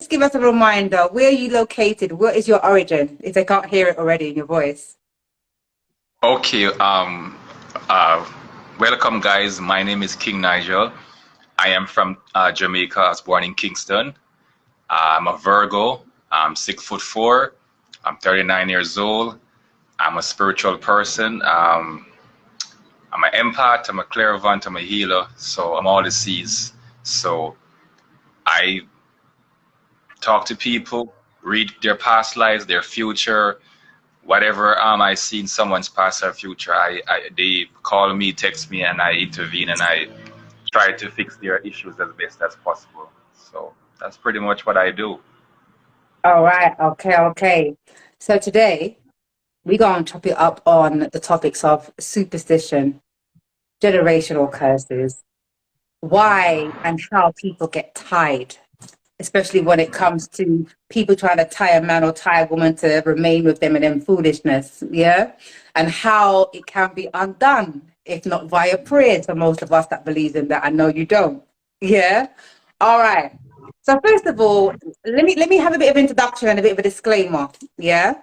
just give us a reminder. Where are you located? What is your origin? If they can't hear it already in your voice. Okay, uh, welcome guys. My name is King Nigel. I am from Jamaica. I was born in Kingston. I'm a Virgo. I'm 6'4". I'm 39 years old. I'm a spiritual person. I'm an empath. I'm a clairvoyant. I'm a healer. So I'm all the C's. So I talk to people, read their past lives, their future, whatever I see in someone's past or future, they call me, text me, and I intervene and I try to fix their issues as best as possible. So that's pretty much what I do. All right. Okay. Okay. So today we're going to chop it up on the topics of superstition, generational curses, why and how people get tied, especially when it comes to people trying to tie a man or tie a woman to remain with them in them foolishness, yeah? And how it can be undone, if not via prayers for most of us that believe in that. I know you don't. Yeah? All right. So first of all, let me have a bit of introduction and a bit of a disclaimer. Yeah.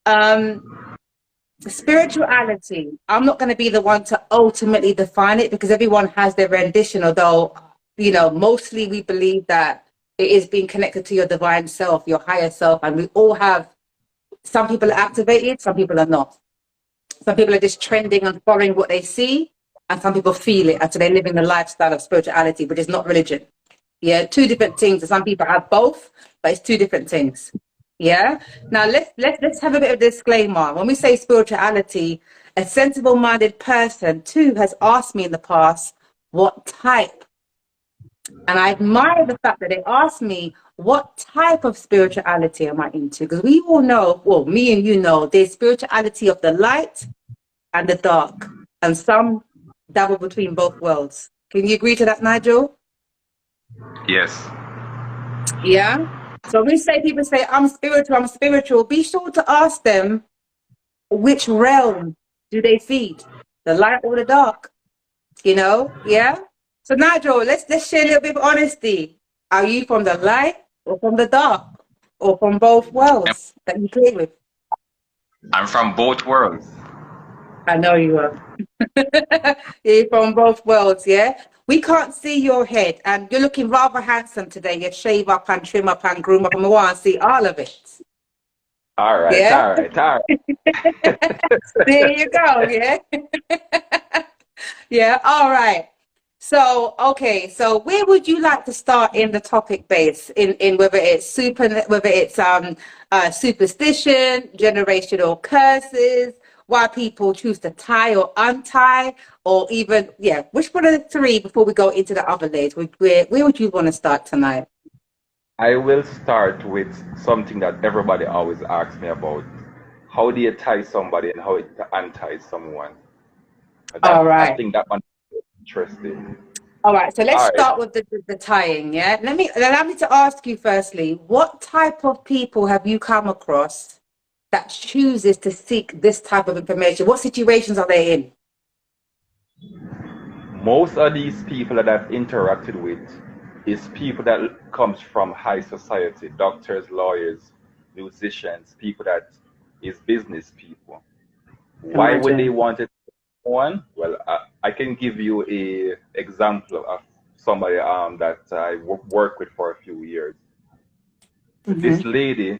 Um, Spirituality, I'm not going to be the one to ultimately define it because everyone has their rendition, although, mostly we believe that it is being connected to your divine self, your higher self, and we all have, some people are activated, some people are not. Some people are just trending and following what they see, and some people feel it, and so they're living the lifestyle of spirituality, but it's not religion. Yeah, two different things. And some people have both, but it's two different things. Yeah. Now let's have a bit of disclaimer. When we say spirituality, a sensible-minded person too has asked me in the past what type, and I admire the fact that they asked me what type of spirituality am I into, because we all know, well, me and you know, there's spirituality of the light and the dark, and some dabble between both worlds. Can you agree to that, Nigel? Yes. Yeah. So when we say, people say, I'm spiritual, be sure to ask them which realm do they feed, the light or the dark? Yeah. So Nigel, let's share a little bit of honesty. Are you from the light or from the dark, or from both worlds that you play with? I'm from both worlds. I know you are. You're from both worlds, yeah? We can't see your head, and you're looking rather handsome today. You shave up and trim up and groom up, and we want to see all of it. All right, Yeah? all right, all right. There you go, yeah? Yeah, all right. So, okay, so where would you like to start in the topic base? In whether it's superstition, generational curses, why people choose to tie or untie, or even, yeah, which one of the three before we go into the other layers? Where would you want to start tonight? I will start with something that everybody always asks me about. How do you tie somebody and how to untie someone? All I right. think that one is interesting. All right, so let's All right. start with the tying, yeah? Allow me to ask you firstly, what type of people have you come across that chooses to seek this type of information? What situations are they in? Most of these people that I've interacted with is people that comes from high society, doctors, lawyers, musicians, people that is business people. Why would they Imagine. want it? One, well, I can give you a example of somebody that I worked with for a few years. This Mm-hmm. lady,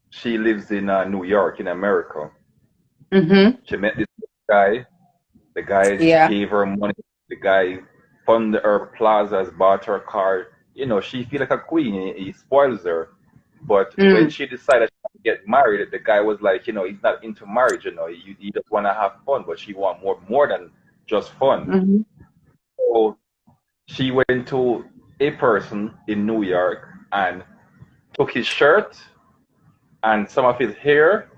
she lives in New York, in America. Mm-hmm. She met this guy. The guy Yeah. gave her money. The guy funded her plazas, bought her car. She feel like a queen. He spoils her. But when Mm. she decided to get married, the guy was like, he's not into marriage. He just want to have fun, but she want more than just fun. Mm-hmm. So she went to a person in New York and took his shirt and some of his hair,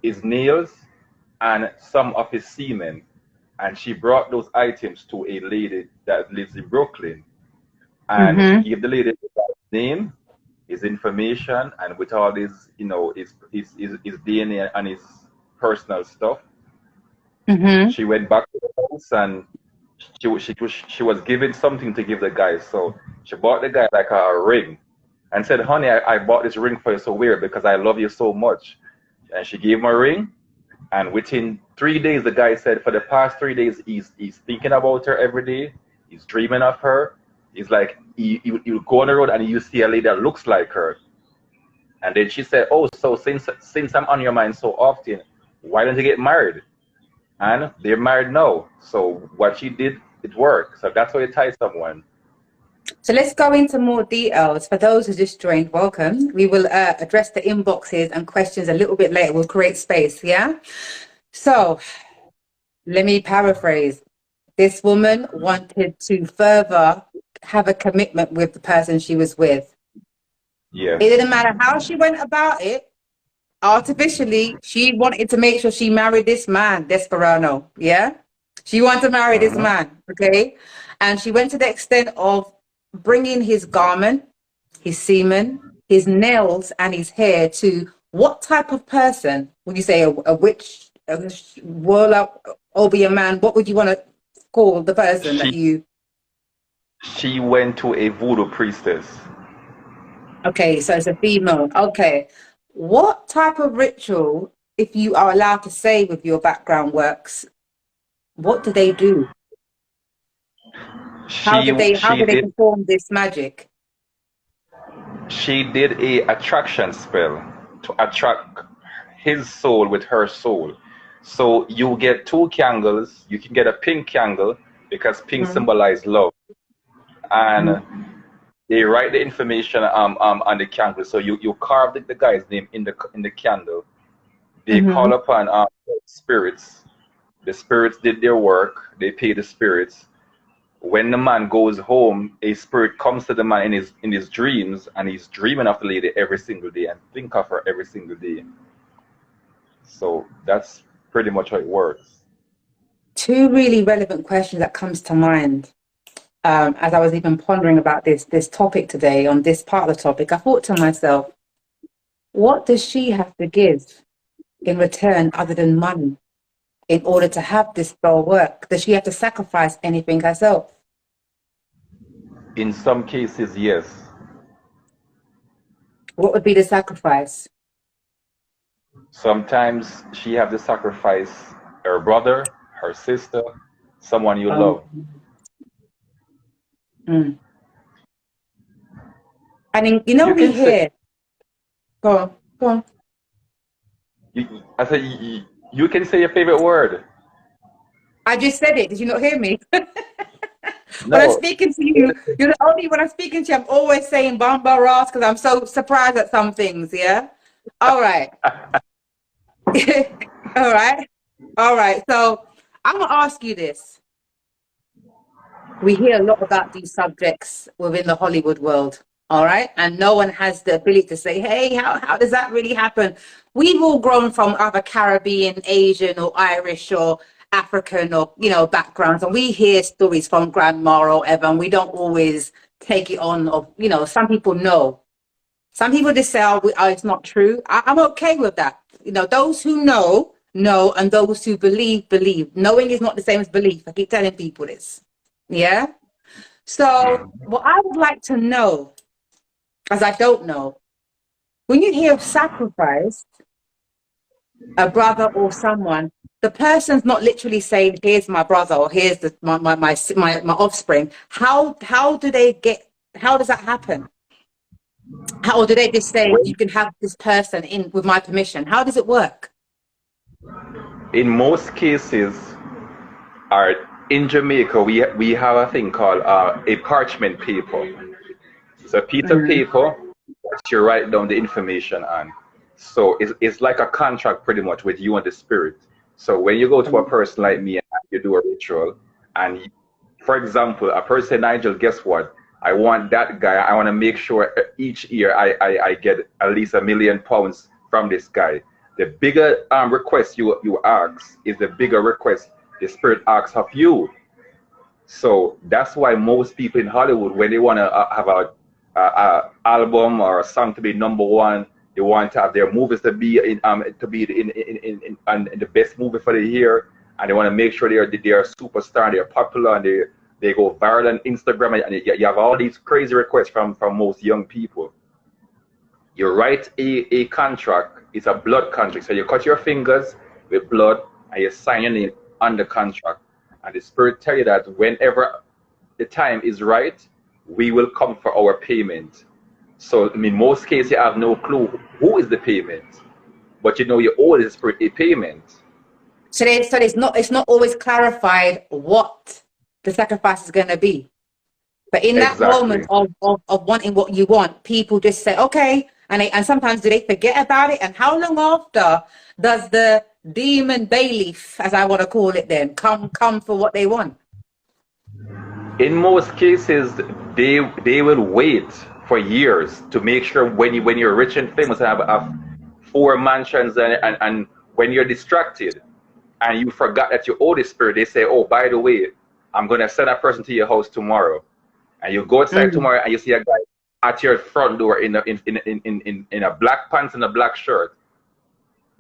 his nails, and some of his semen. And she brought those items to a lady that lives in Brooklyn. And she Mm-hmm. gave the lady his name, his information, and with all his DNA and his personal stuff. Mm-hmm. She went back to the house and she was given something to give the guy. So she bought the guy like a ring. and said, honey, I bought this ring for you so weird because I love you so much. And she gave him a ring. And within 3 days, the guy said for the past 3 days, he's thinking about her every day. He's dreaming of her. He's like, he'll go on the road and you see a lady that looks like her. And then she said, oh, so since I'm on your mind so often, why don't you get married? And they're married now. So what she did, it worked. So that's how you tie someone. So let's go into more details. For those who just joined, welcome. We will address the inboxes and questions a little bit later. We'll create space, yeah? So let me paraphrase. This woman wanted to further have a commitment with the person she was with. Yeah. It didn't matter how she went about it. Artificially, she wanted to make sure she married this man, Desperano, yeah? She wanted to marry this man, okay? And she went to the extent of bringing his garment, his semen, his nails, and his hair to what type of person? Would you say a witch, a warlock, Obi, a man? What would you want to call the person that you... She went to a voodoo priestess. Okay, so it's a female. Okay. What type of ritual, if you are allowed to say with your background works, what do they do? How do they perform this magic? She did a attraction spell to attract his soul with her soul. So you get two candles. You can get a pink candle because pink symbolizes love. And they write the information on the candle. So you carve the guy's name in the candle. They call upon spirits. The spirits did their work. They pay the spirits. When the man goes home, a spirit comes to the man in his dreams, and he's dreaming of the lady every single day and think of her every single day. So that's pretty much how it works. Two really relevant questions that comes to mind. As I was even pondering about this topic today, on this part of the topic, I thought to myself, what does she have to give in return other than money in order to have this spell work? Does she have to sacrifice anything herself? In some cases, yes. What would be the sacrifice? Sometimes she have to sacrifice her brother, her sister, someone you love. And you know, we hear... Go on. I said, you can say your favorite word. I just said it. Did you not hear me? No. When I'm speaking to you, you're the only when I'm speaking to you, I'm always saying Bamba Ross because I'm so surprised at some things, yeah? All right. All right. So I'm going to ask you this. We hear a lot about these subjects within the Hollywood world, all right? And no one has the ability to say, hey, how does that really happen? We've all grown from either Caribbean, Asian, or Irish, or African, or, you know, backgrounds. And we hear stories from grandma or whatever, and we don't always take it on. Or, you know, some people know. Some people just say, oh, it's not true. I'm okay with that. You know, those who know, and those who believe. Knowing is not the same as belief. I keep telling people this. Yeah. So what I would like to know, as I don't know, when you hear of sacrifice, a brother or someone, the person's not literally saying, here's my brother or here's my offspring. How does that happen? Or do they just say, you can have this person in with my permission? How does it work? In most cases, in Jamaica, we have a thing called a parchment paper. So a piece of paper that you write down the information on. So it's like a contract pretty much with you and the spirit. So when you go to a person like me and you do a ritual, and for example, a person, Nigel, guess what? I want that guy. I want to make sure each year I get at least £1 million from this guy. The bigger request you ask is the bigger request the spirit asks of you. So that's why most people in Hollywood, when they want to have a album or a song to be #1, they want to have their movies to be in the best movie for the year, and they want to make sure they're a superstar, they're popular, and they go viral on Instagram, and you have all these crazy requests from most young people. you write a contract. It's a blood contract. So you cut your fingers with blood and you sign your name on the contract. And the spirit tell you that whenever the time is right, we will come for our payment. So in most cases, you have no clue who is the payment, but you know you owe the spirit a payment. So it's not always clarified what the sacrifice is going to be. But in that moment of wanting what you want, people just say, okay. And sometimes do they forget about it? And how long after does the demon bailiff, as I want to call it then, come for what they want? In most cases, they will wait for years to make sure when you're rich and famous and have 4 mansions and when you're distracted and you forgot that you owe the spirit, they say, oh, by the way, I'm going to send a person to your house tomorrow. And you go outside tomorrow and you see a guy at your front door in a black pants and a black shirt,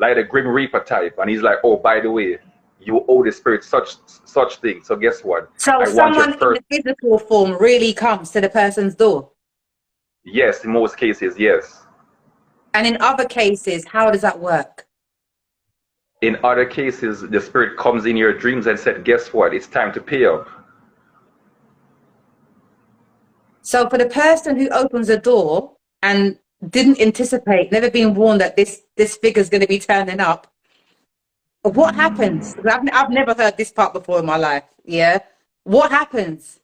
like the Grim Reaper type. And he's like, oh, by the way, you owe the spirit such thing. So guess what? So someone in the physical form really comes to the person's door? Yes, in most cases, yes. And in other cases, how does that work? In other cases, the spirit comes in your dreams and said, guess what? It's time to pay up. So for the person who opens a door and didn't anticipate, never been warned that this figure is going to be turning up, what happens? I've never heard this part before in my life. Yeah. What happens?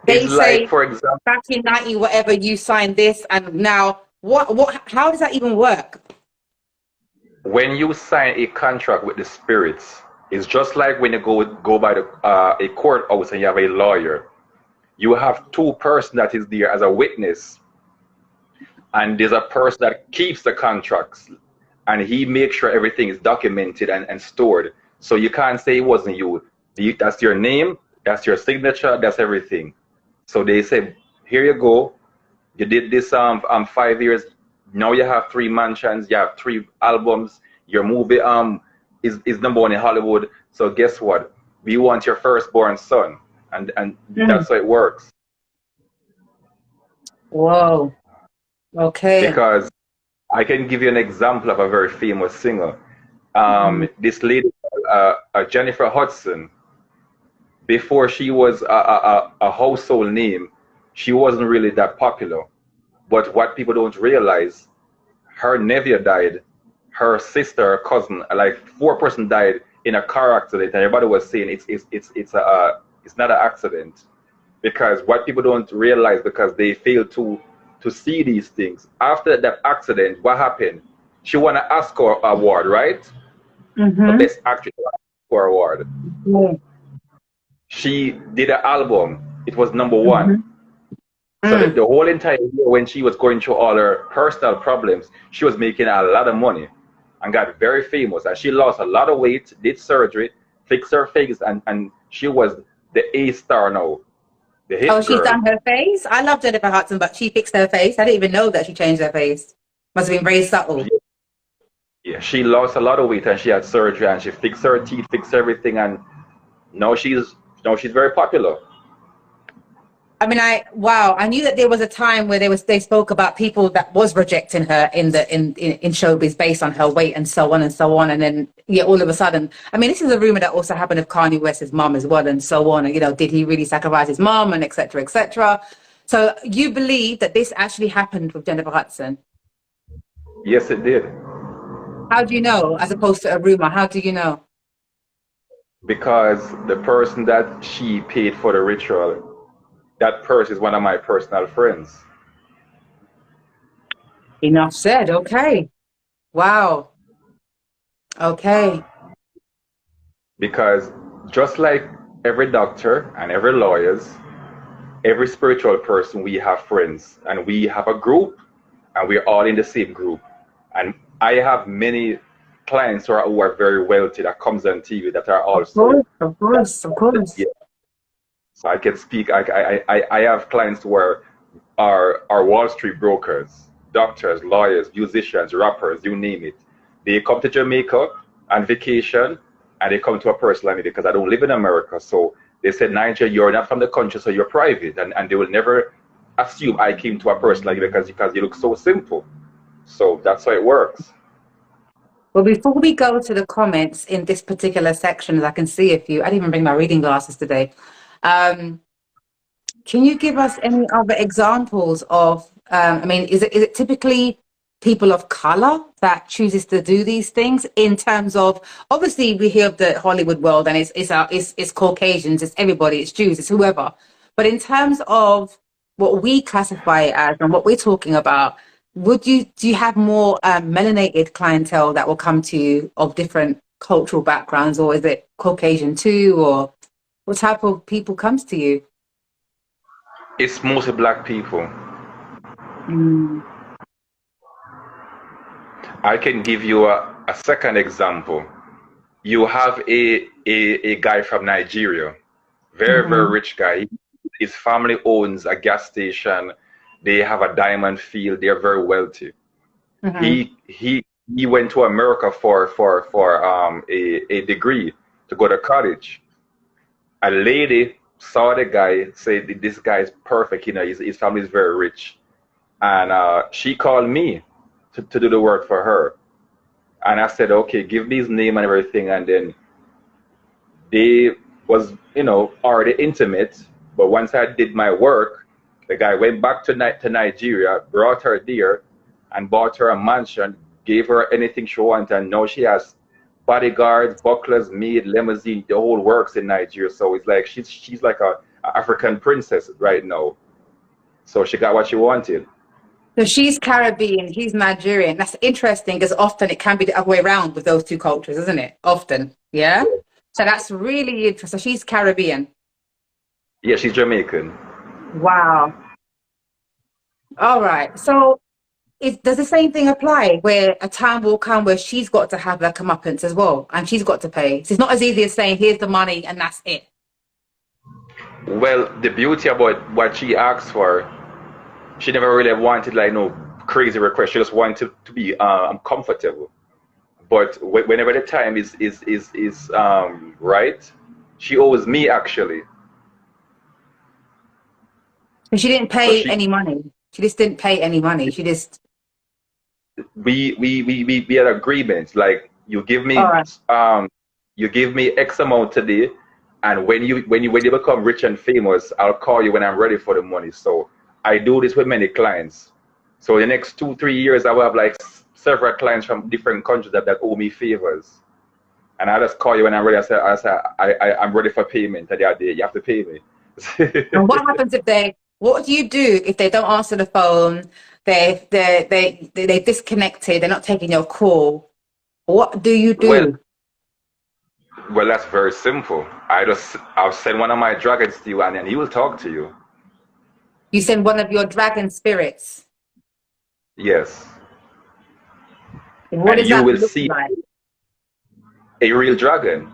They it's say, like, for example, back in 90 whatever, you signed this, and now how does that even work? When you sign a contract with the spirits, it's just like when you go by a courthouse and you have a lawyer. You have 2 persons that is there as a witness, and there's a person that keeps the contracts, and he makes sure everything is documented and stored. So you can't say it wasn't you. That's your name, that's your signature, that's everything. So they say, here you go. You did this 5 years. Now you have 3 mansions, you have 3 albums. Your movie is #1 in Hollywood. So guess what? We want your firstborn son. And that's how it works. Whoa. Okay. Because I can give you an example of a very famous singer. This lady, Jennifer Hudson, before she was a household name, she wasn't really that popular. But what people don't realize, her nephew died, her sister, her cousin, like 4 persons died in a car accident, and everybody was saying it's not an accident. Because what people don't realize, because they fail to see these things. After that accident, what happened? She won an Oscar award, right? The Best Actress Oscar award. She did an album. It was #1. So the whole entire year when she was going through all her personal problems, she was making a lot of money and got very famous. And she lost a lot of weight, did surgery, fixed her face, and she was the A star now. Oh, she's done her face? I love Jennifer Hudson, but she fixed her face. I didn't even know that she changed her face. Must have been very subtle. Yeah, she lost a lot of weight and she had surgery and she fixed her teeth, fixed everything, and now she's very popular. I mean, I knew that there was a time where they spoke about people that was rejecting her in showbiz based on her weight and so on and so on, and then all of a sudden, I mean, this is a rumor that also happened of Kanye West's mom as well and so on, and did he really sacrifice his mom and etc. etc. So you believe that this actually happened with Jennifer Hudson? Yes, it did. How do you know, as opposed to a rumor? How do you know? Because the person that she paid for the ritual, that person is one of my personal friends. Enough said. Okay. Wow. Okay. Because just like every doctor and every lawyers, every spiritual person, we have friends and we have a group and we're all in the same group. And I have many clients who are very wealthy that comes on TV that are also. Of course. Yeah. So I can speak. I have clients who are Wall Street brokers, doctors, lawyers, musicians, rappers, you name it. They come to Jamaica on vacation and they come to a personal meeting because I don't live in America. So they said, Nigel, you're not from the country, so you're private. And they will never assume I came to a person like you because you look so simple. So that's how it works. Well, before we go to the comments in this particular section, as I can see a few, I didn't even bring my reading glasses today. Can you give us any other examples of, I mean, is it typically people of color that chooses to do these things in terms of, obviously we hear of the Hollywood world and it's Caucasians, it's everybody, it's Jews, it's whoever. But in terms of what we classify it as and what we're talking about, do you have more melanated clientele that will come to you of different cultural backgrounds, or is it Caucasian too, or what type of people comes to you? It's mostly black people. Mm. I can give you a second example. You have a guy from Nigeria, very rich guy. His family owns a gas station. They have a diamond field. They're very wealthy. He went to America for a degree to go to college. A lady saw the guy, said this guy is perfect. You know, his family is very rich, and she called me to do the work for her. And I said, okay, give me his name and everything. And then they was, you know, already intimate. But once I did my work, the guy went back to Nigeria, brought her there, and bought her a mansion, gave her anything she wanted. And now she has bodyguards, butlers, maid, limousine, the whole works in Nigeria. So it's like she's like a African princess right now. So she got what she wanted. So she's Caribbean, he's Nigerian. That's interesting because often it can be the other way around with those two cultures, isn't it? Often, yeah? So that's really interesting. So she's Caribbean. Yeah, she's Jamaican. Wow. All right. So does the same thing apply where a time will come where she's got to have her comeuppance as well and she's got to pay? So it's not as easy as saying, here's the money and that's it. Well, the beauty about what she asked for, she never really wanted like no crazy request. She just wanted to be comfortable. But whenever the time is right, she owes me actually. But she didn't pay any money. She just didn't pay any money. She just we had agreements like you give me you give me X amount today, and when you become rich and famous, I'll call you when I'm ready for the money. So I do this with many clients. So the next 2-3 years, I will have like several clients from different countries that owe me favors. And I just call you when I'm ready. I say I'm ready for payment. And you have to pay me. And what happens what do you do if they don't answer the phone? They disconnected. They're not taking your call. What do you do? Well, that's very simple. I'll send one of my dragons to you, and then he will talk to you. You send one of your dragon spirits. Yes. What does you that will look see like? A real dragon.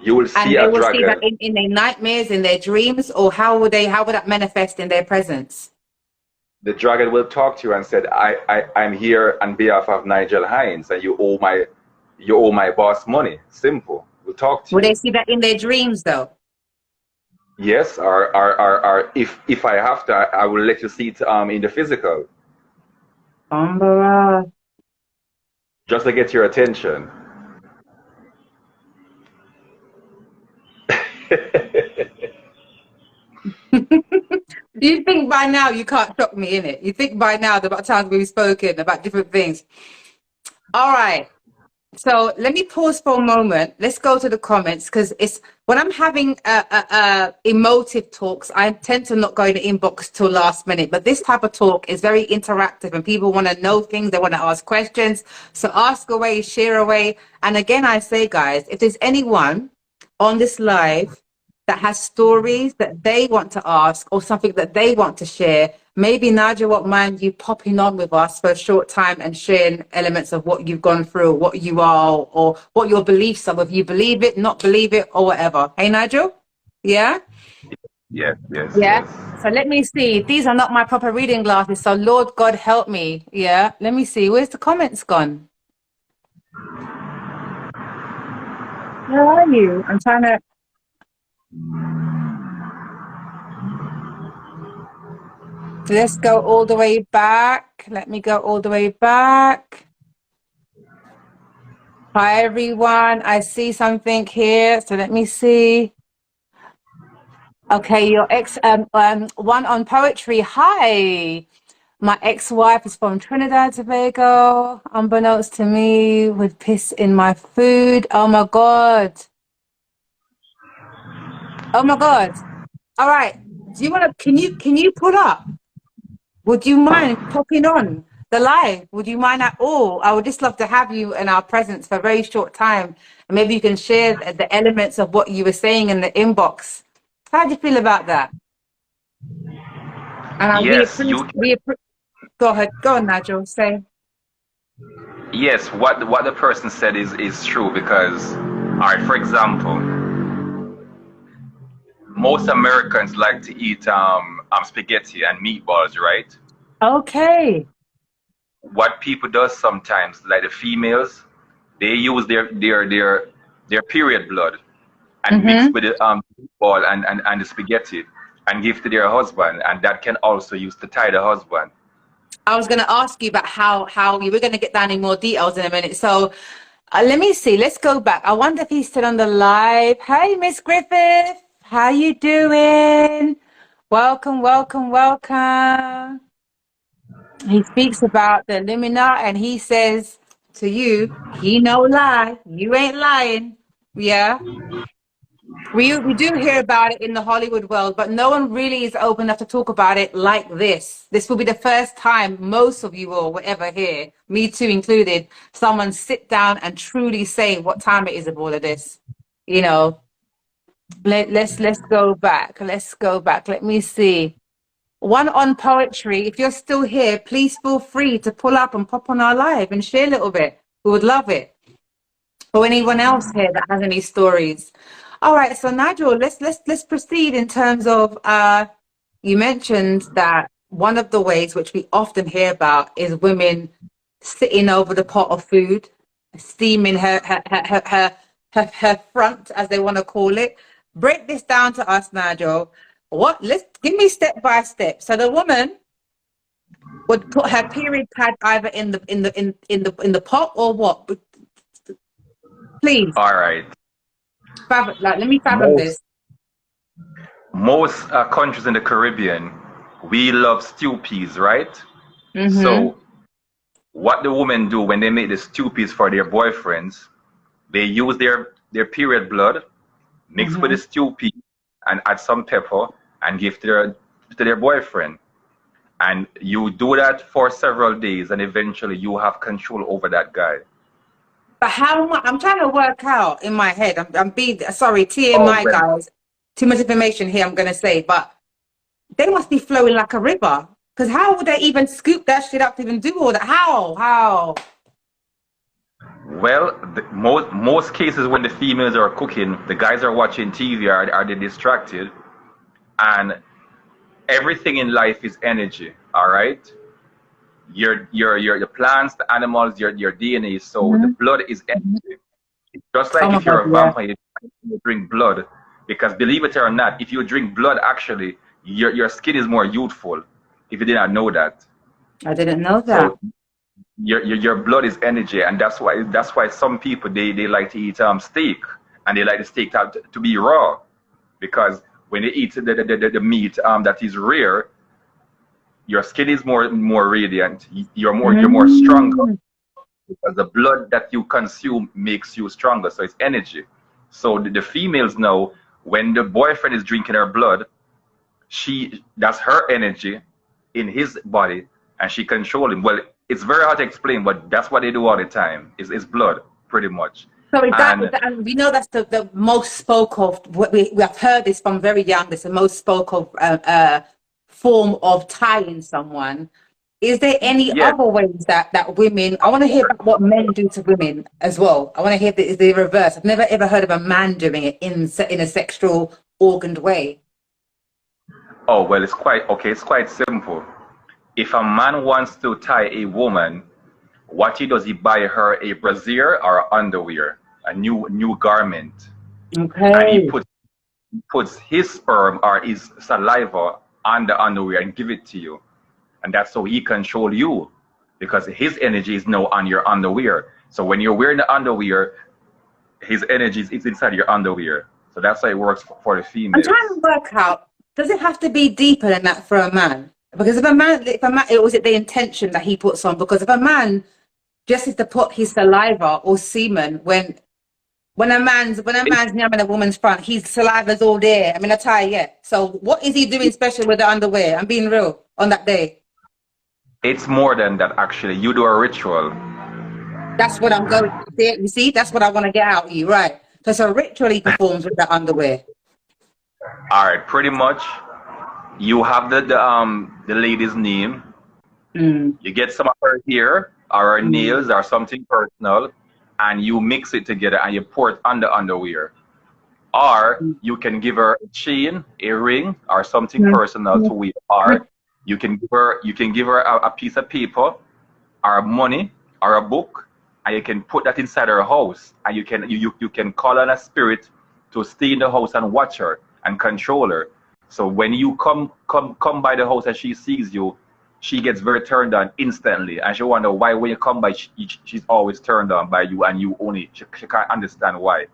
You will see a dragon. And they will dragon. see that in their nightmares, in their dreams, or how would that manifest in their presence? The dragon will talk to you and said, I'm here on behalf of Nigel Hines, and you owe my boss money. Simple. We'll talk to you. Will they see that in their dreams though? Yes, or if I have to, I will let you see it in the physical. Just to get your attention. You think by now you can't shock me, innit? You think by now about times we've spoken about different things. All right. So let me pause for a moment. Let's go to the comments because it's when I'm having emotive talks, I tend to not go in the inbox till last minute. But this type of talk is very interactive and people want to know things. They want to ask questions. So ask away, share away. And again, I say, guys, if there's anyone on this live that has stories that they want to ask or something that they want to share, maybe Nigel won't mind you popping on with us for a short time and sharing elements of what you've gone through, what you are, or what your beliefs are, whether you believe it, not believe it, or whatever. Hey, Nigel? Yeah? Yes. So let me see. These are not my proper reading glasses, so Lord God help me. Yeah? Let me see. Where's the comments gone? Where are you? I'm trying to... Let's go all the way back. Let me go all the way back. Hi, everyone. I see something here. So let me see. Okay, your one on poetry. Hi. My ex-wife is from Trinidad and Tobago. Unbeknownst to me, would piss in my food. Oh my God. Oh my God. All right. Do you want to, can you pull up? Would you mind popping on the live? Would you mind at all? I would just love to have you in our presence for a very short time. And maybe you can share the elements of what you were saying in the inbox. How do you feel about that? And Yes, you. Go ahead. Go on, Nigel. Say. Yes, what the person said is true because, all right, for example, most Americans like to eat spaghetti and meatballs, right? Okay. What people does sometimes, like the females, they use their period blood and mix with the meatball and the spaghetti and give to their husband, and that can also use to tie the husband. I was going to ask you about how you were going to get down in more details in a minute. So let me see. Let's go back. I wonder if he's still on the live. Hey, Miss Griffith. How you doing? Welcome, welcome, welcome. He speaks about the limina and he says to you, he no lie. You ain't lying. Yeah. We do hear about it in the Hollywood world, but no one really is open enough to talk about it like this. This will be the first time most of you all will ever hear, me too included, someone sit down and truly say what time it is of all of this. You know, let's go back. Let's go back. Let me see. One on poetry. If you're still here, please feel free to pull up and pop on our live and share a little bit. We would love it. Or anyone else here that has any stories. All right, so Nigel, let's proceed in terms of you mentioned that one of the ways which we often hear about is women sitting over the pot of food, steaming her front, as they want to call it. Break this down to us, Nigel. Let's give me step by step. So the woman would put her period pad either in the pot or what? Please. All right. Let me fathom this. Most countries in the Caribbean, we love stew peas, right? So what the women do when they make the stew peas for their boyfriends, they use their period blood, mix with the stew pea and add some pepper and give to their boyfriend. And you do that for several days and eventually you have control over that guy. But how much? I'm trying to work out in my head. I'm being sorry, TMI guys. Too much information here. I'm gonna say, but they must be flowing like a river. Because how would they even scoop that shit up to even do all that? How? Well, most cases when the females are cooking, the guys are watching TV, are they distracted, and everything in life is energy. All right. Your plants, the animals, your DNA. So the blood is energy. It's just like if you're a vampire, you drink blood. Because believe it or not, if you drink blood, actually, your skin is more youthful. If you did not know that. I didn't know that. So your blood is energy, and that's why some people they like to eat steak, and they like the steak to be raw, because when they eat the meat that is rare, your skin is more radiant. You're more stronger because the blood that you consume makes you stronger. So it's energy. So the females know when the boyfriend is drinking her blood, that's her energy in his body, and she controls him. Well, it's very hard to explain, but that's what they do all the time. It's blood, pretty much. So we know that's the most spoke of. We have heard this from very young. It's the most spoke of form of tying someone. Is there any other ways that women? I want to hear about what men do to women as well. I want to hear the reverse. I've never ever heard of a man doing it in a sexual organed way. Oh well, it's quite simple. If a man wants to tie a woman, what he does, he buy her a brassiere or underwear, a new garment. Okay. And he puts his sperm or his saliva on the underwear and give it to you. and that's how he control you, because his energy is now on your underwear. So when you're wearing the underwear, his energy is inside your underwear. So that's how it works for the I'm females. trying to work out, does it have to be deeper than that for a man? Because if a man, was it the intention that he puts on? Because if a man just is to put his saliva or semen when a man's nearing a woman's front, his saliva's all there. I mean, I tell you, yeah. So what is he doing special with the underwear? I'm being real on that day. It's more than that, actually. You do a ritual. That's what I'm going to say. You see, that's what I want to get out of you, right? So it's a ritual he performs with the underwear. All right, pretty much. You have the lady's name. You get some of her hair or her nails or something personal, and you mix it together and you pour it on the underwear. Or you can give her a chain, a ring, or something personal to wear. Or you can give her a piece of paper, or money, or a book, and you can put that inside her house. And you can call on a spirit to stay in the house and watch her and control her. So when you come by the house and she sees you, she gets very turned on instantly, and she wonder why when you come by, she's always turned on by you, and you only, she can't understand why.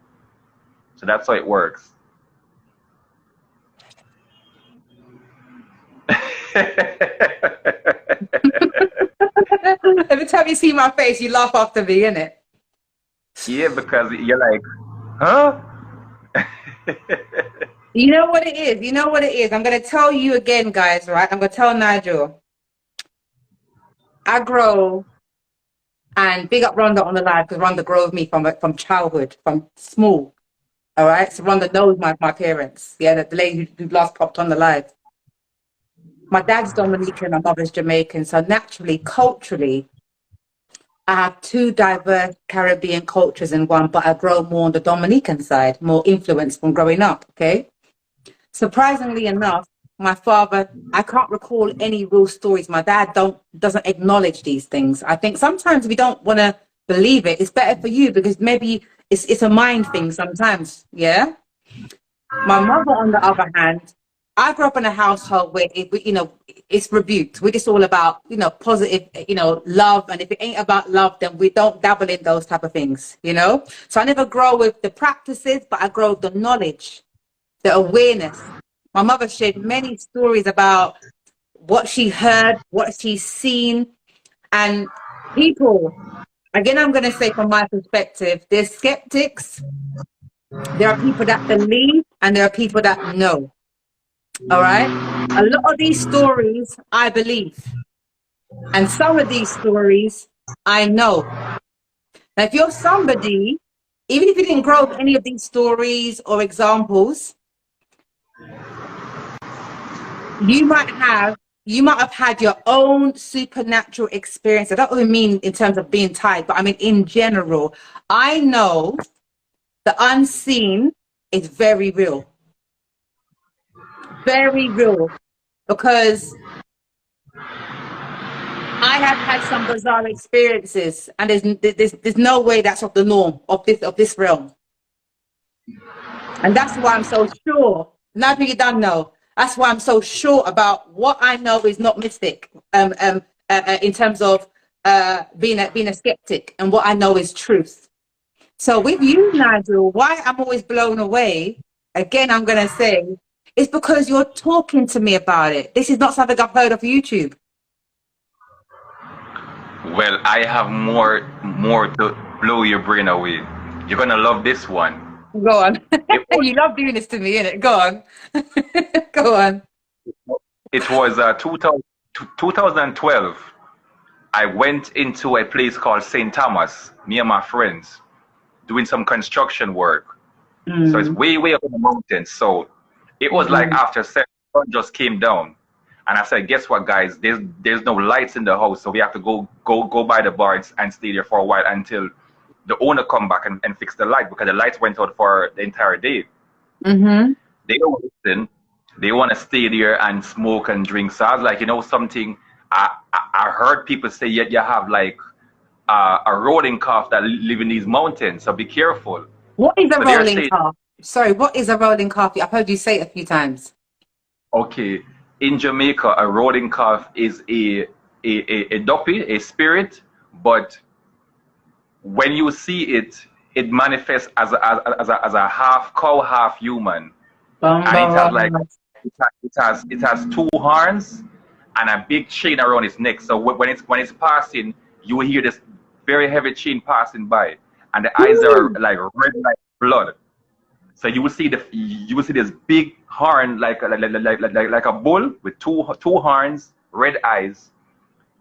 So that's how it works. Every time you see my face, you laugh after me, innit? Yeah, because you're like, huh? You know what it is? You know what it is? I'm going to tell you again, guys, right? I'm going to tell Nigel. I grow, and big up Rhonda on the live, because Rhonda grew with me from childhood, from small. All right? So Rhonda knows my parents. Yeah, the lady who last popped on the live. My dad's Dominican, my mother's Jamaican. So naturally, culturally, I have two diverse Caribbean cultures in one, but I grow more on the Dominican side, more influence from growing up, okay? Surprisingly enough, my father, I can't recall any real stories. My dad doesn't acknowledge these things. I think sometimes we don't want to believe it. It's better for you because maybe it's a mind thing sometimes, yeah? My mother, on the other hand, I grew up in a household where, it's rebuked. We're just all about, positive, love. And if it ain't about love, then we don't dabble in those type of things, So I never grow with the practices, but I grow with the knowledge, the awareness. My mother shared many stories about what she heard, what she's seen. And people, again, I'm going to say from my perspective, there's skeptics. There are people that believe and there are people that know. All right. A lot of these stories I believe, and some of these stories I know. Now, if you're somebody, even if you didn't grow up any of these stories or examples, you might have had your own supernatural experience. I don't even mean in terms of being tied, but I mean in general. I know the unseen is very real. Very real, because I have had some bizarre experiences, and there's no way that's of the norm of this realm, and that's why I'm so sure. Now that you don't know, that's why I'm so sure about what I know is not mystic. In terms of being a skeptic, and what I know is truth. So with you, Nigel, why I'm always blown away. Again, I'm gonna say. It's because you're talking to me about it. This is not something I've heard of YouTube. Well, I have more to blow your brain away. You're gonna love this one. Go on. You love doing this to me, innit? Go on. Go on. It was 2012. I went into a place called St. Thomas, me and my friends, doing some construction work. So it's way up in the mountains. So it was like after 7, the sun just came down, and I said, "Guess what, guys? There's no lights in the house, so we have to go by the bar and stay there for a while until the owner come back and fix the light, because the lights went out for the entire day." They don't listen. They want to stay there and smoke and drink. So I was like, something. I heard people say, "Yet you have like a rolling calf that live in these mountains, so be careful." What is a rolling calf? Sorry, what is a rolling calf? I've heard you say it a few times. Okay, in Jamaica, a rolling calf is a duppy, a spirit, but when you see it, it manifests as a half cow, half human, and it has like it has two horns and a big chain around its neck. So when it's passing, you will hear this very heavy chain passing by, and the eyes are like red like blood. So you will see this big horn like a bull with two horns, red eyes,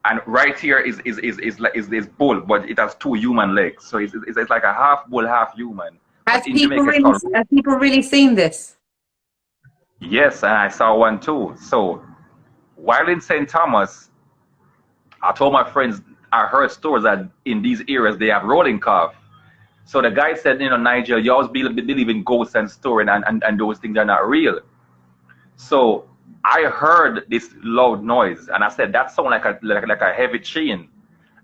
and right here is this bull, but it has two human legs. So it's like a half bull, half human. Have people really seen this? Yes, and I saw one too. So while in St. Thomas, I told my friends I heard stories that in these areas they have rolling calf. So the guy said, you know, Nigel, you always believe in ghosts and stories, and those things are not real. So I heard this loud noise, and I said, that sounds like a heavy chain.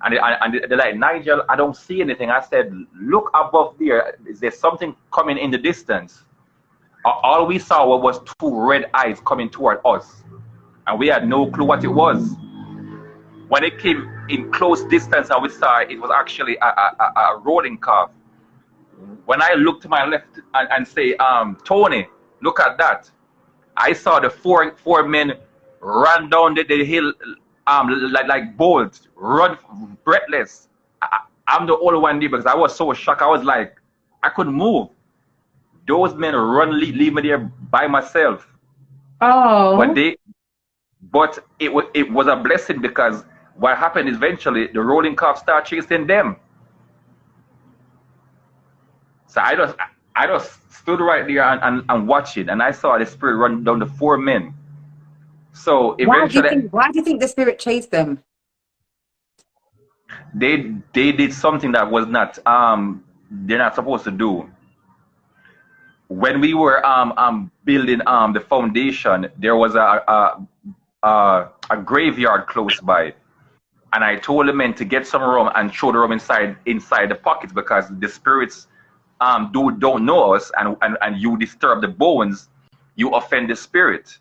And they're like, Nigel, I don't see anything. I said, look above there. Is there something coming in the distance? All we saw was two red eyes coming toward us, and we had no clue what it was. When it came in close distance and we saw it was actually a rolling calf. When I looked to my left and say, Tony, look at that, I saw the four men run down the hill like bolts, run breathless. I'm the only one there because I was so shocked. I was like, I couldn't move. Those men leave me there by myself. Oh. But it was a blessing, because what happened is eventually the rolling calf started chasing them. So I just stood right there and watching, and I saw the spirit run down the four men. So eventually, why do you think the spirit chased them? They did something that was not they're not supposed to do. When we were building the foundation, there was a graveyard close by, and I told the men to get some rum and throw the rum inside the pockets, because the spirits don't know us, and you disturb the bones, you offend the spirit.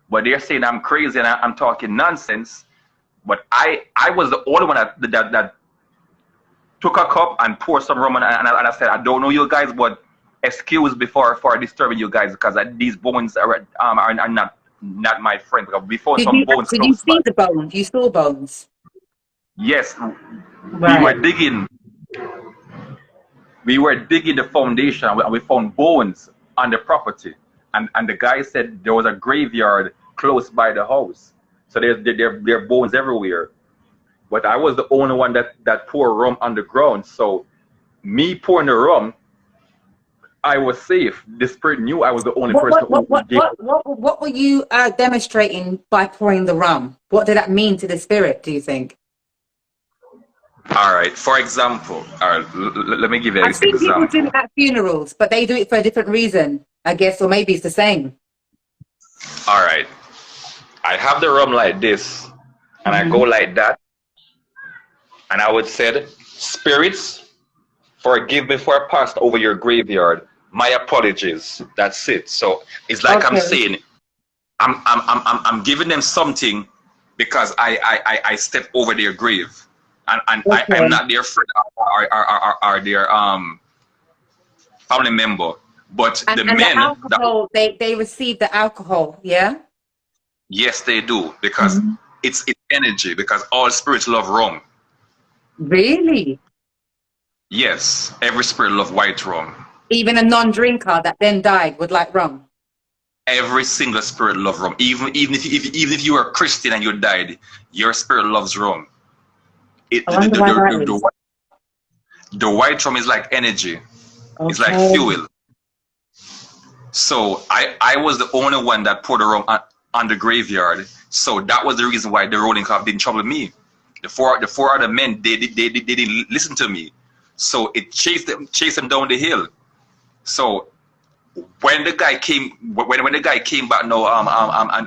But they're saying I'm crazy and I'm talking nonsense. But I was the only one that took a cup and poured some rum, and I said, I don't know you guys, but excuse me for disturbing you guys, because these bones are not my friend. Because we found some bones. Did you see the bones? You saw bones? Yes, right. We were digging the foundation, and we found bones on the property, and the guy said there was a graveyard close by the house, so there are bones everywhere. But I was the only one that poured rum on the ground. So me pouring the rum, I was safe. The spirit knew I was the only person. What were you demonstrating by pouring the rum? What did that mean to the spirit, do you think? All right. For example, let me give you an example. I've seen people do it at funerals, but they do it for a different reason, I guess, or maybe it's the same. All right. I have the rum like this, and I go like that, and I would say, spirits, forgive me for I passed over your graveyard. My apologies. That's it. So it's like, okay, I'm saying, I'm giving them something because I stepped over their grave. And okay, I'm not their friend or their family member, but the men. The alcohol, they receive the alcohol, yeah? Yes, they do, because it's energy, because all spirits love rum. Really? Yes, every spirit loves white rum. Even a non-drinker that then died would like rum? Every single spirit loves rum. Even if you are a Christian and you died, your spirit loves rum. The white rum is like energy. Okay. It's like fuel. So I was the only one that poured the rum on the graveyard. So that was the reason why the rolling calf didn't trouble me. The four other men, they didn't listen to me. So it chased them down the hill. So when the guy came back now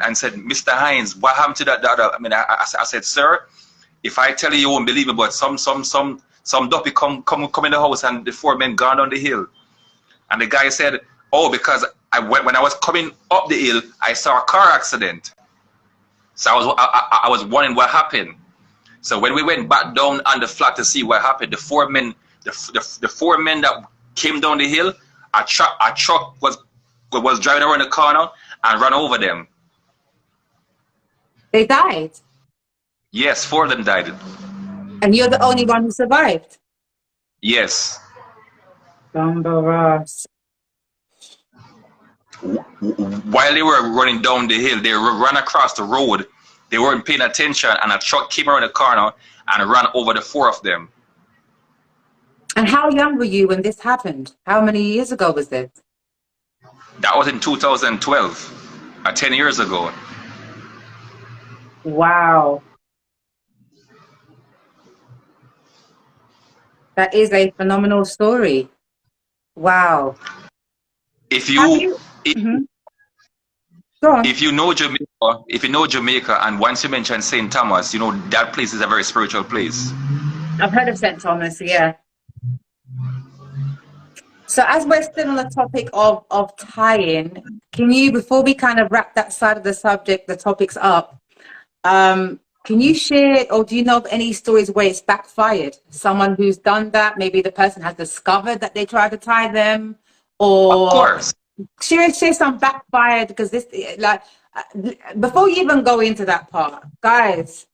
and said, Mr. Hines, what happened to that? I mean, I said, sir, if I tell you, you won't believe me, but some duppy come in the house and the four men gone down the hill. And the guy said, oh, because when I was coming up the hill, I saw a car accident. So I was wondering what happened. So when we went back down on the flat to see what happened, the four men that came down the hill, a truck was driving around the corner and ran over them. They died. Yes, four of them died. And you're the only one who survived. Yes. Bumbaras. While they were running down the hill, they ran across the road. They weren't paying attention, and a truck came around the corner and ran over the four of them. And how young were you when this happened? How many years ago was this? That was in 2012, 10 years ago. Wow. That is a phenomenal story. Wow. If you Go on. if you know Jamaica, and once you mention St. Thomas, you know that place is a very spiritual place. I've heard of St. Thomas, yeah. So as we're still on the topic of tying, can you, before we kind of wrap that side of the subject, the topics up, can you share, or do you know of any stories where it's backfired? Someone who's done that, maybe the person has discovered that they tried to tie them, or Of course. share some backfired, because this, like, before you even go into that part, guys,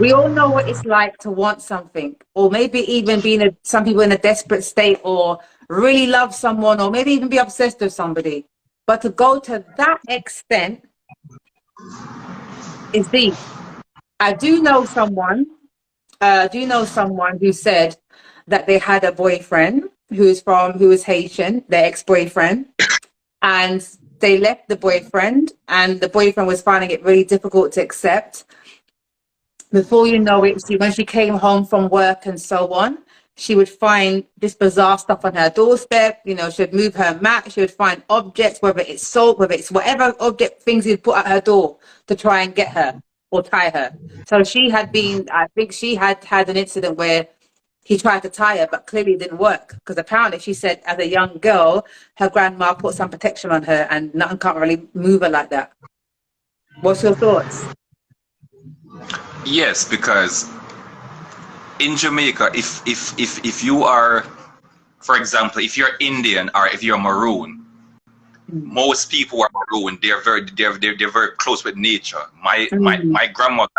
we all know what it's like to want something, or maybe even being some people in a desperate state, or really love someone, or maybe even be obsessed with somebody. But to go to that extent is deep. I do know someone who said that they had a boyfriend who was Haitian, their ex-boyfriend, and they left the boyfriend, and the boyfriend was finding it really difficult to accept. Before you know it, when she came home from work and so on, she would find this bizarre stuff on her doorstep. You know, she would move her mat, she would find objects, whether it's soap, whether it's whatever object, things he'd put at her door to try and get her or tie her. So she had been, I think she had an incident where he tried to tie her, but clearly it didn't work, because apparently she said as a young girl, her grandma put some protection on her and nothing can't really move her like that. What's your thoughts? Yes, because in Jamaica, if you are, for example, if you're Indian or if you're Maroon, most people are Maroon. They're very close with nature. My grandmother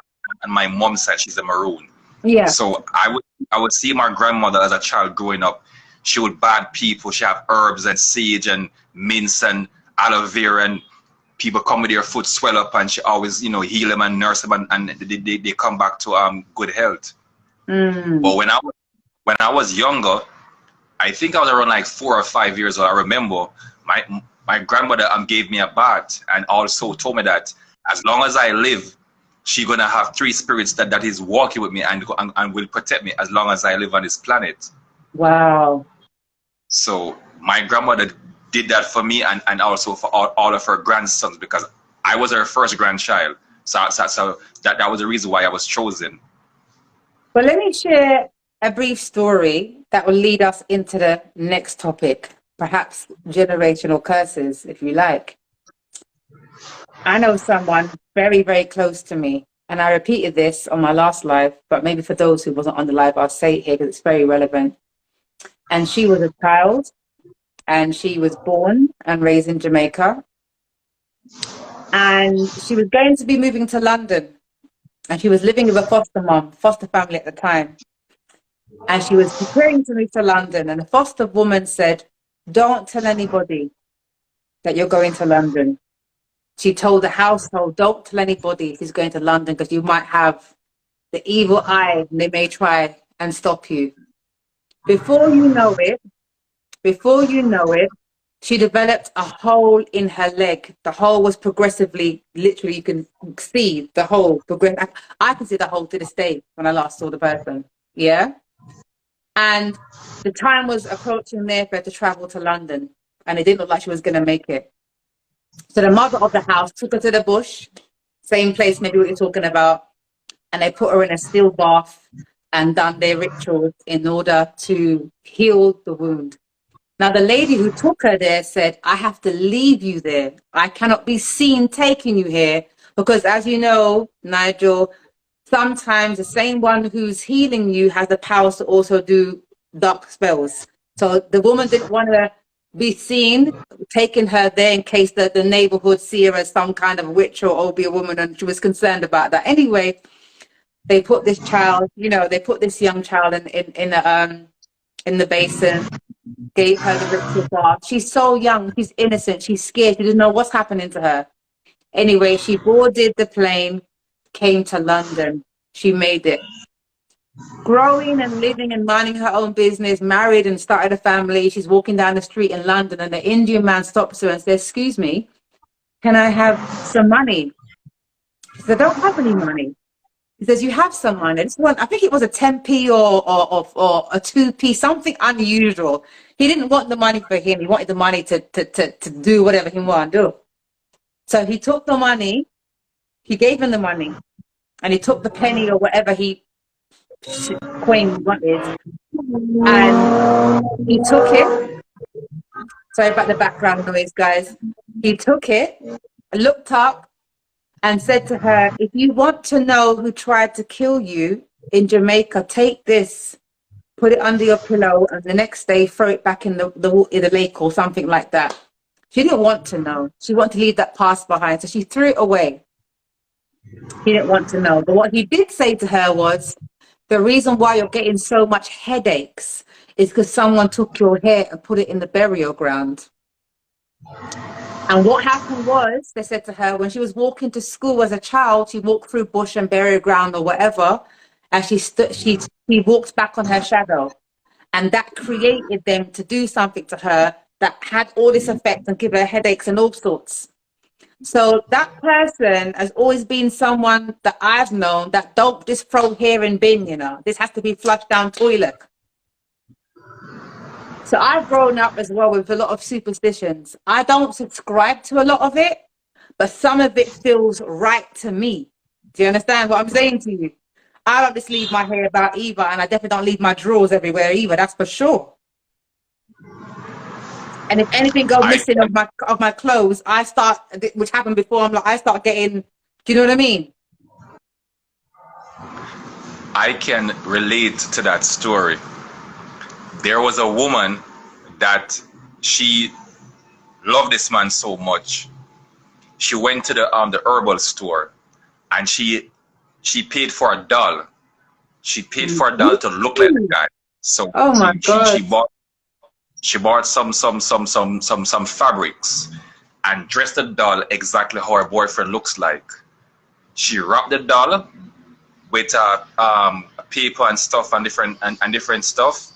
and my mom said she's a Maroon. Yeah. So I would see my grandmother as a child growing up. She would bad people. She have herbs and sage and mince and aloe vera, and people come with their foot swell up, and she always, you know, heal them and nurse them, and they come back to good health. But when I was younger, I think I was around like 4 or 5 years old. I remember my grandmother gave me a bath, and also told me that as long as I live, she's gonna have 3 spirits that is walking with me and will protect me as long as I live on this planet. Wow. So my grandmother did that for me, and also for all of her grandsons, because I was her first grandchild. So that was the reason why I was chosen. But let me share a brief story that will lead us into the next topic, perhaps generational curses, if you like. I know someone very, very close to me, and I repeated this on my last live, but maybe for those who wasn't on the live, I'll say it here because it's very relevant. And she was a child, and she was born and raised in Jamaica, and she was going to be moving to London, and she was living with a foster family at the time, and she was preparing to move to London, and the foster woman said, "Don't tell anybody that you're going to London." She told the household, "Don't tell anybody she's going to London, because you might have the evil eye and they may try and stop you." Before you know it, she developed a hole in her leg. The hole was progressively, literally, you can see the hole progress. I can see the hole to this day when I last saw the person. Yeah. And the time was approaching there for her to travel to London, and it didn't look like she was going to make it. So the mother of the house took her to the bush, same place maybe what you're talking about, and they put her in a still bath and done their rituals in order to heal the wound. Now, the lady who took her there said, "I have to leave you there. I cannot be seen taking you here, Because as you know, Nigel, sometimes the same one who's healing you has the powers to also do dark spells. So the woman didn't want to be seen taking her there in case the neighborhood see her as some kind of witch or obeah woman, and she was concerned about that. Anyway, they put this child, you know, they put this young child in the basin, gave her the ritual bath. She's so young, she's innocent, she's scared, she doesn't know what's happening to her. Anyway, she boarded the plane, came to London. She made it. Growing and living and minding her own business, married and started a family. She's walking down the street in London, and the Indian man stops her and says, "Excuse me, can I have some money?" She said, "I don't have any money." He says, "You have some money." This one, I think it was a 10p or a 2p, something unusual. He didn't want the money for him. He wanted the money to do whatever he wanted to do. So he took the money, he gave him the money, and he took the penny or whatever coin he wanted, and he took it. Sorry about the background noise, guys. He took it, looked up, and said to her, "If you want to know who tried to kill you in Jamaica, take this, put it under your pillow, and the next day throw it back in the lake or something like that." She didn't want to know. She wanted to leave that past behind, so she threw it away. He didn't want to know. But what he did say to her was, "The reason why you're getting so much headaches is because someone took your hair and put it in the burial ground." And what happened was, they said to her, when she was walking to school as a child, she walked through bush and burial ground or whatever, and she walked back on her shadow. And that created them to do something to her that had all this effect and give her headaches and all sorts. So that person has always been someone that I've known that don't just throw hair in bin, you know. This has to be flushed down toilet. So I've grown up as well with a lot of superstitions. I don't subscribe to a lot of it, but some of it feels right to me. Do you understand what I'm saying to you? I don't just leave my hair about either, and I definitely don't leave my drawers everywhere either, that's for sure. And if anything goes missing of my clothes, I start, which happened before, I start getting, do you know what I mean? I can relate to that story. There was a woman that she loved this man so much. She went to the herbal store, and she paid for a doll. She paid for a doll to look like the guy. So oh my God. She bought some fabrics and dressed the doll exactly how her boyfriend looks like. She wrapped the doll with paper and stuff and different stuff.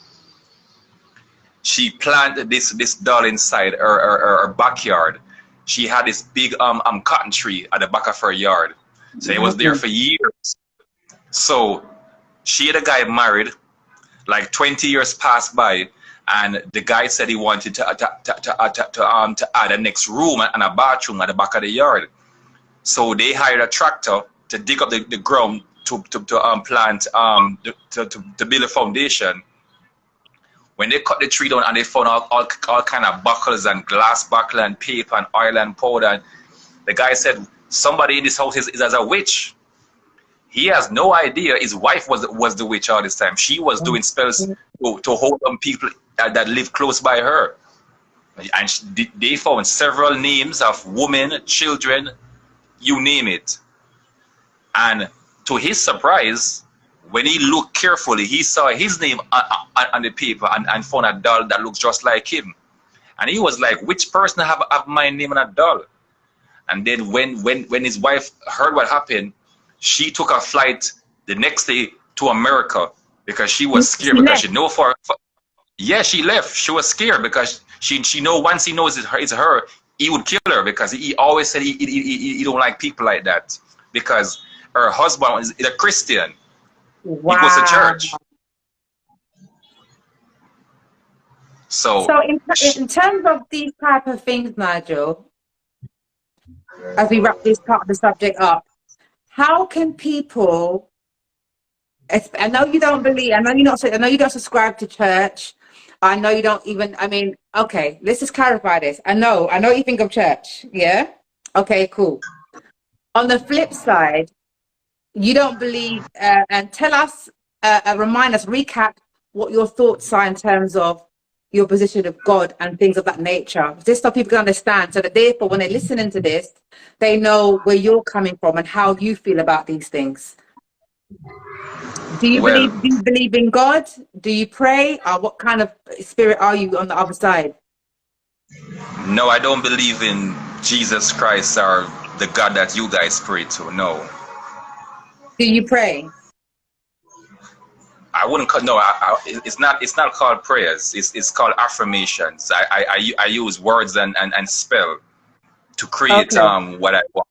She planted this doll inside her backyard. She had this big cotton tree at the back of her yard. So it was there for years. So she and the guy married, like 20 years passed by, and the guy said he wanted to add a next room and a bathroom at the back of the yard. So they hired a tractor to dig up the ground to build a foundation. When they cut the tree down and they found all kind of buckles and glass buckle and paper and oil and powder, the guy said, "Somebody in this house is as a witch." He has no idea his wife was the witch all this time. She was doing spells to hold on people that live close by her. And they found several names of women, children, you name it. And to his surprise, when he looked carefully, he saw his name on the paper and found a doll that looks just like him. And he was like, "Which person have my name on a doll?" And then when his wife heard what happened, she took a flight the next day to America because she was scared, because she know yeah, she left. She was scared because she know once he knows it's her, he would kill her, because he always said he don't like people like that, because her husband is a Christian. Wow. He goes to church. So in terms of these type of things, Nigel, as we wrap this part of the subject up, how can people, I know you don't believe, I know you don't subscribe to church, I know you don't even, I mean, okay, let's just clarify this. I know you think of church, yeah? Okay, cool. On the flip side, you don't believe, and tell us, remind us, recap what your thoughts are in terms of your position of God and things of that nature. Just so people can understand, so that therefore, when they're listening to this, they know where you're coming from and how you feel about these things. Do you Well, believe in God? Do you pray? Or what kind of spirit are you on the other side? no, I don't believe in Jesus Christ or the God that you guys pray to. No, Do you pray? I wouldn't call. No, it's not. It's not called prayers. It's called affirmations. I use words and spell to create Okay. what I want.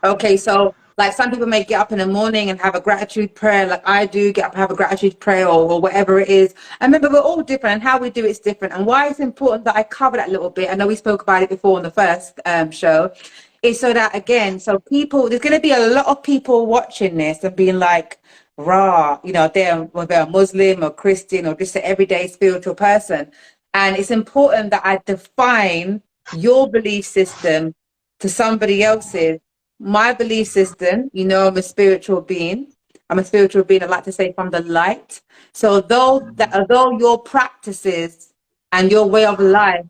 Okay, so like some people may get up in the morning and have a gratitude prayer, like I do, get up and have a gratitude prayer or whatever it is. And remember, we're all different and how we do it's different. And why it's important that I cover that a little bit, I know we spoke about it before on the first show, is so that, again, so people, there's going to be a lot of people watching this and being like, rah, you know, whether they're a Muslim or Christian or just an everyday spiritual person. And it's important that I define your belief system to somebody else's. My belief system, you know, I'm a spiritual being. I'm a spiritual being, I like to say, from the light. So although your practices and your way of life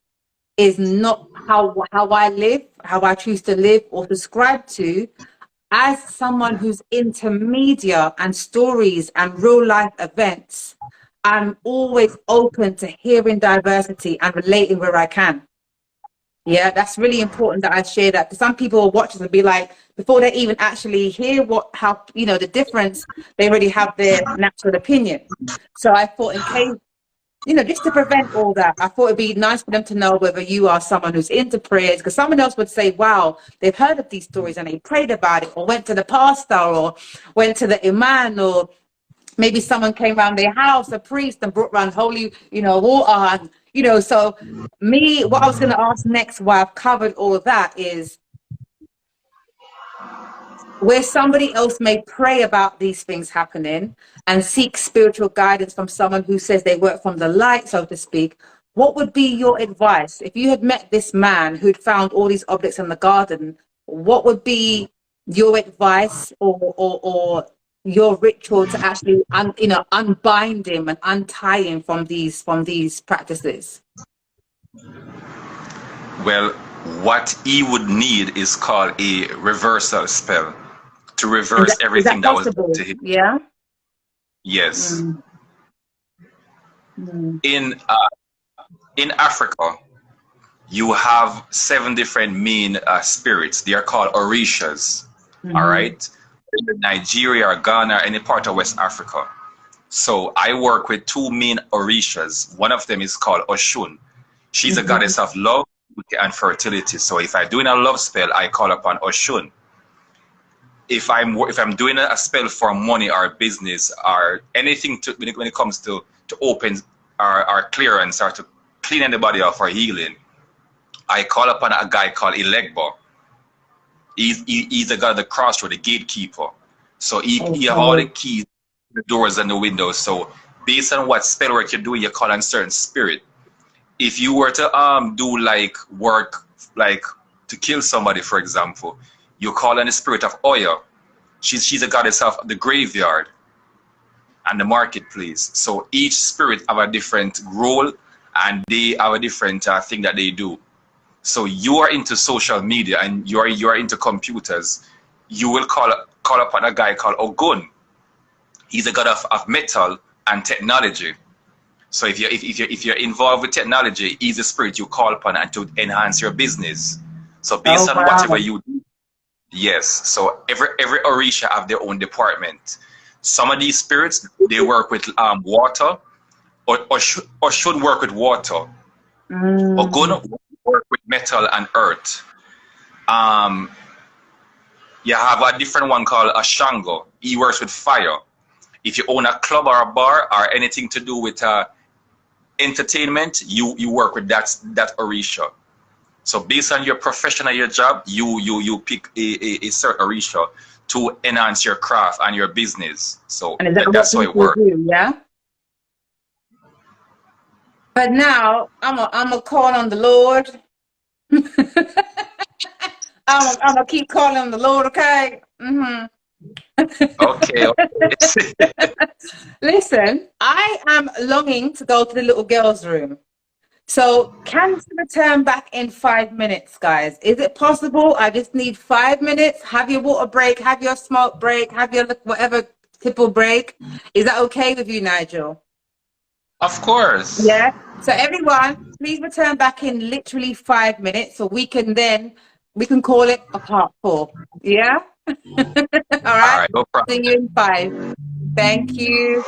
is not how I live, how I choose to live or subscribe to, as someone who's into media and stories and real life events, I'm always open to hearing diversity and relating where I can. Yeah, that's really important that I share that, because some people will watch us and be like, before they even actually hear how, you know, the difference, they already have their natural opinion. So I thought, in case, you know, just to prevent all that, I thought it'd be nice for them to know whether you are someone who's into prayers, because someone else would say, wow, they've heard of these stories and they prayed about it, or went to the pastor, or went to the imam, or maybe someone came around their house, a priest, and brought around holy, you know, water. And, you know, so what I was going to ask next, while I've covered all of that, is where somebody else may pray about these things happening and seek spiritual guidance from someone who says they work from the light, so to speak. What would be your advice if you had met this man who'd found all these objects in the garden? What would be your advice or your ritual to actually unbind him and untie him from these practices? Well, what he would need is called a reversal spell to reverse everything that was done to him. Yeah. Yes. In Africa, you have 7 different main spirits. They are called Orishas. All right. In Nigeria or Ghana or any part of West Africa. So I work with 2 main Orishas. One of them is called Oshun. She's a goddess of love and fertility. So if I'm doing a love spell, I call upon Oshun. If I'm doing a spell for money or business or anything when it comes to open or clearance or to clean anybody off or healing, I call upon a guy called Elegba. He's the god of the crossroad, the gatekeeper. So he have all the keys, the doors and the windows. So based on what spell work you're doing, you call on certain spirit. If you were to do like work like to kill somebody, for example, you call on the spirit of Oya. She's a goddess of the graveyard and the marketplace. So each spirit have a different role and they have a different thing that they do. So you are into social media and you are into computers. You will call upon a guy called Ogun. He's a god of metal and technology. So if you're involved with technology, he's a spirit you call upon and to enhance your business. So based on whatever you do, yes. So every Orisha have their own department. Some of these spirits, they work with water, or should work with water. Ogun work with metal and earth. You have a different one called Ashango. He works with fire. If you own a club or a bar or anything to do with entertainment, you work with that Orisha. So based on your profession or your job, you pick a certain Orisha to enhance your craft and your business. So that's how it works. Yeah. But now I'm a call on the Lord. I'm gonna keep calling on the Lord, okay? Mm-hmm. Okay. Okay. Listen, I am longing to go to the little girls' room. So can you return back in 5 minutes, guys? Is it possible? I just need 5 minutes. Have your water break, have your smoke break, have your whatever tipple break. Is that okay with you, Nigel? Of course. Yeah. So everyone, please return back in literally 5 minutes so we can call it a part 4. Yeah? All All right. right. No problem. See you in 5. Thank you.